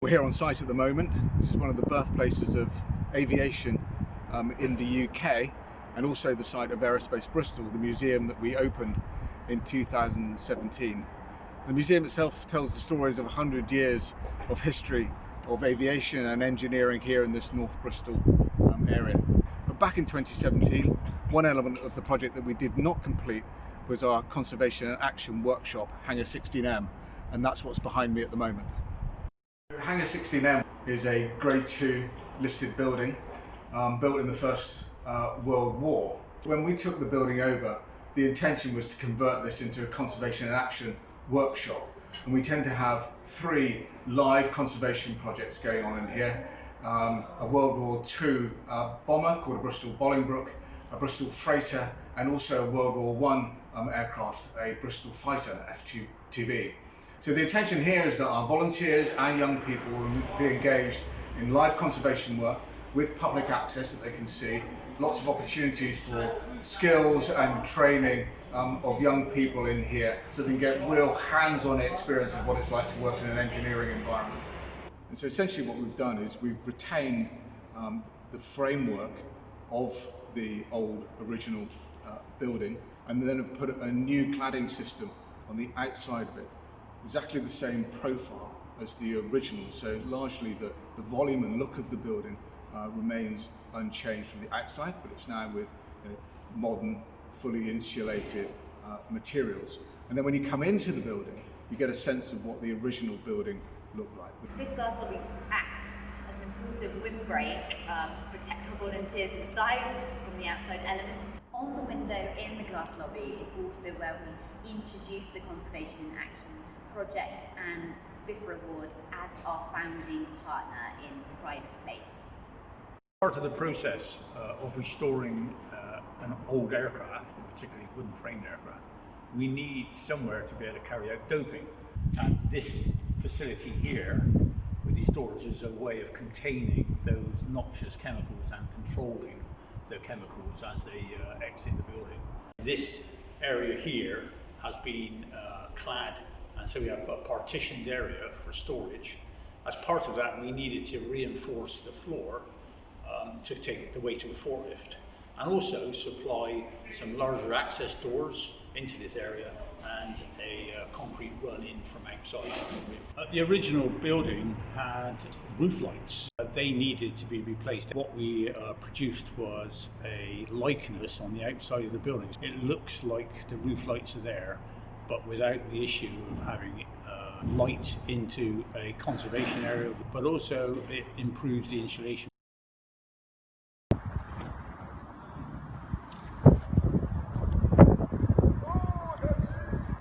We're here on site at the moment. This is one of the birthplaces of aviation in the UK, and also the site of Aerospace Bristol, the museum that we opened in 2017. The museum itself tells the stories of 100 years of history of aviation and engineering here in this North Bristol area. But back in 2017, one element of the project that we did not complete was our conservation and action workshop, Hangar 16M, and that's what's behind me at the moment. Hangar 16M is a Grade 2 listed building built in the First World War. When we took the building over, the intention was to convert this into a conservation and action workshop, and we tend to have 3 live conservation projects going on in here. A World War II bomber called a Bristol Bolingbroke, a Bristol freighter, and also a World War I aircraft, a Bristol fighter F-2B. So the intention here is that our volunteers and young people will be engaged in live conservation work with public access that they can see, lots of opportunities for skills and training of young people in here so they can get real hands-on experience of what it's like to work in an engineering environment. And so essentially what we've done is we've retained the framework of the old original building, and then have put a new cladding system on the outside of it. Exactly the same profile as the original, so largely the volume and look of the building remains unchanged from the outside, but it's now with modern, fully insulated materials. And then when you come into the building, you get a sense of what the original building looked like. This glass lobby acts as an important windbreak to protect our volunteers inside from the outside elements. On the window in the glass lobby is also where we introduce the Conservation and Action project and Biffa Award as our founding partner in Pride of Place. Part of the process of restoring an old aircraft, particularly wooden framed aircraft, we need somewhere to be able to carry out doping. And this facility here with these doors is a way of containing those noxious chemicals and controlling the chemicals as they exit the building. This area here has been clad, and so we have a partitioned area for storage. As part of that, we needed to reinforce the floor to take the weight of the forklift, and also supply some larger access doors into this area and a concrete run in from outside. The original building had roof lights. They needed to be replaced. What we produced was a likeness on the outside of the building. It looks like the roof lights are there, but without the issue of having light into a conservation area, but also it improves the insulation.